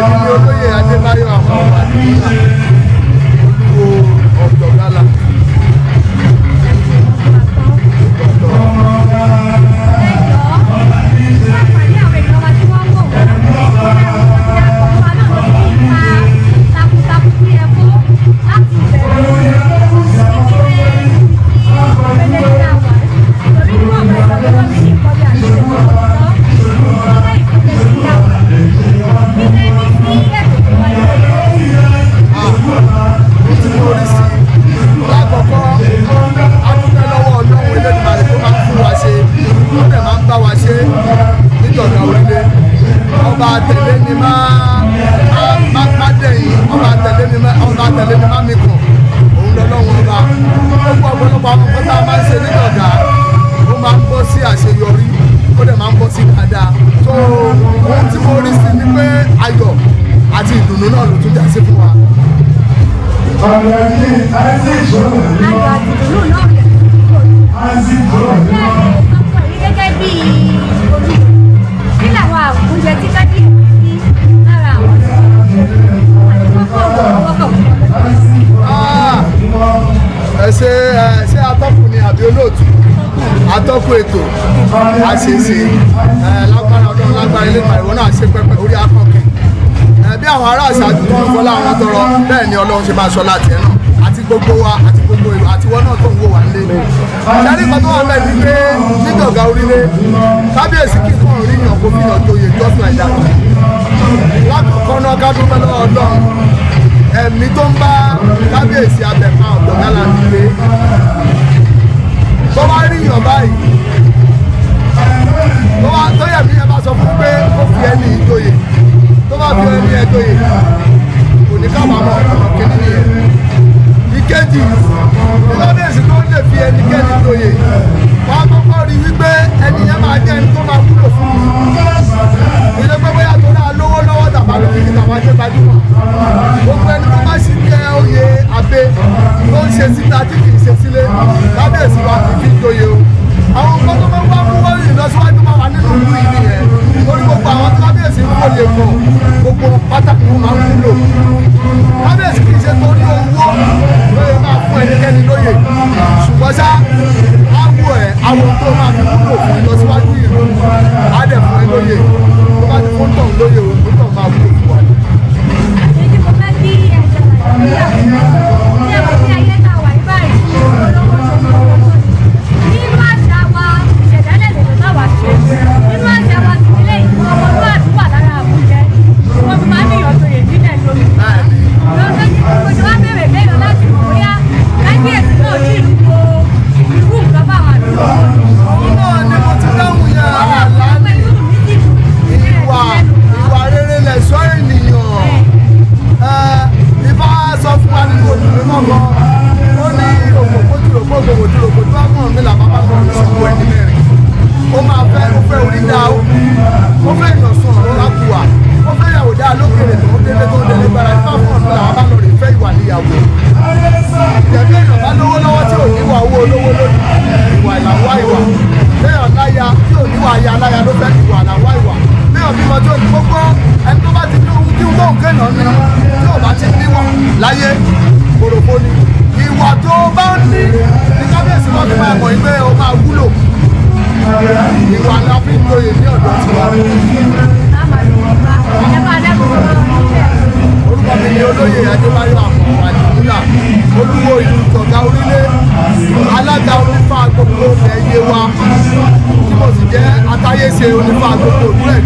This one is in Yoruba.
èmi ni olóyè Adébáyọ̀ Àkànwó Àdìmúlà olúwo Ọ̀dọ̀gálà. Ọba tẹ̀lé ni má dẹ̀yìn, ọba tẹ̀lé ni má mi kàn, òun lọ́lọ́wọ́ ọba. Gbogbo ọ̀pọ̀lọpọ̀ àwọn nǹkan tá a máa ń ṣe nígbàgbà ó máa ń bọ́ sí àṣeyọrí, ó dẹ̀ máa ń bọ́ sí dáadáa. So ohun tí mo rí sí ni pé ayọ̀ àti ìdùnnú náà ló tún já sí fún wa. Ayọ̀ àti ìdùnnú náà gẹ́gẹ́ bí nílẹ̀ àwọn àwùjẹ tí kájí sí lára àwọn ṣé atọ́kùn ni àbí olóòtú atọ́kùn ètò àṣeṣe lágbára ọdún lágbára ilé ìmọ̀ ìwọ náà ṣe pẹpẹ orí akọkẹ bí àwọn ará àṣáájú tó ń fọlá àwọn tọrọ bẹ́ẹ̀ ni Ọlọ́run ṣe máa sọ láti ẹ̀ náà àti gbogbo wa àti gbogbo ìlú àti wọn náà tó ń wò wá nílé. Ṣẹ́rí kan tó wà bẹ́ẹ̀ ni pé nígbàgbà orílẹ̀ kábíyèsí kíkan ríyàn kó fihàn joyè just like that. Lákọ̀ọ́kọ́ náà ká dúpẹ́ lọ́wọ́ Ọlọ́run ẹ̀mí tó ń bá kábíyèsí Abẹ̀fà Ọ̀dọ̀gálà nílé tó bá ríyàn báyìí tó yẹ mí ẹ bá sọ fún pé ó fi ẹni ìjòyè tó bá fi ẹni ẹ joyè kò ní kábàámọ̀ ọ̀nà kìíní nìyẹn. Ìkejì kábíyèsí tó lè fi ẹnikẹ́ni joyè wọ́n á kọ́kọ́ rí wípé ẹni yẹn máa jẹ́ ẹni tó máa wúlò fún mi. Ilé pé bóyá tó náà lówó lọ́wọ́ tàbá lókè kí tàbá jẹ́ gbajúmọ̀. Gbogbo ẹni tó bá sì jẹ́ oyè abẹ tó ń ṣe síta tí kì í ṣe sílé kábíyèsí wa kì í fi joyè o. Àwọn nǹkan tó máa ń wá mú wọ́n ìlọsíwájú máa wà nínú ìlú yìí nìyẹn. Lórí gbogbo àwọn kábíyèsí ń wọlé kan gbogbo pàtàkì wọn máa ń wúlò. Kábíyèsí kì í ṣe torí owó lóye máa fún ẹnikẹ́ni lóyè ṣùgbọ́n ṣá áwọ̀ ẹ̀ àwọn tó máa fi wúlò fún ìlọsíwájú ìlú á dẹ̀ fún ẹ lóyè tó bá ti fún tọ̀ lóyè o tó tọ̀ máa wúlò fún wa. èyí mo fẹ́ bí ẹ̀jẹ̀ nàìjíríà ní ẹ̀kọ́ tí ayé ta wà ní báyìí olówó ṣe ń lọ́wọ́ nínú àṣà wa ìṣẹ̀dálẹ̀ lè tó wà ṣe nínú àṣà wa ìpínlẹ̀ ìlú ọmọlúwàbí wà lára àbújẹ wọ́n fi máa ń níyàn tó yè nílẹ̀ lórí lọ́sẹ̀ tí mo ti wá bẹ̀rẹ̀ bẹ́ẹ̀ láti mọ̀ bóyá kábíyèsí náà ní ìlú kó irú nǹkan bá wà lórí. náà ni mo ti dáhùn yẹn àlá ní ìwà rere lẹ̀ṣọ́ ènìyàn. Ifá sọ fún wa nínú òdùnú náà gan ó ní òkòkò tí òkò gbogbo tí òkò tí wọ́n mọ̀ mí làbá bá mọ̀ ní ṣùgbọ́n ẹni mẹ́rin ó máa fẹ́ ó fẹ́ orí dá ó fẹ́ ìyọ̀sùn ọ̀rọ̀ lákùwà ó fẹ́ ìyàwó dá lókèrè tó ń délé tó ń délé gbára Ifá fún ọ̀nà làwọn bá lọ rè fẹ́ ìwà níyàwó. Ìjẹ̀bi èèyàn bá lówó lọ́wọ́ tí ò níwà owó olówó lónìí ìwà ìlàwọ́ ìwà léèyàn láya tí ò níwà aya láya ló fẹ́ ìwà ìlàwọ́ ìwà léèyàn bímọ tí ò ní gbogbo ẹni tó bá ti ní ohun tí wọ́n kéèyàn ní tí ò bá ti níwà láyé kòròfó ni ìwà tó bá ní ní kábíyèsí wọn fi máa mọ̀ pé ó máa wúlò ìwà la fi ń lóye ní ọ̀dọ̀ tiwa. Orúkọ mi ni olóyè Adébáyọ̀ Àkànwó Àdìmúlà olúwo ìlú Ìjọ̀gá Orílẹ̀ alága onífà gbogbo ẹ̀yẹ wa tí mo sì jẹ́ atáyéṣe onífà gbogbo òdúrẹ̀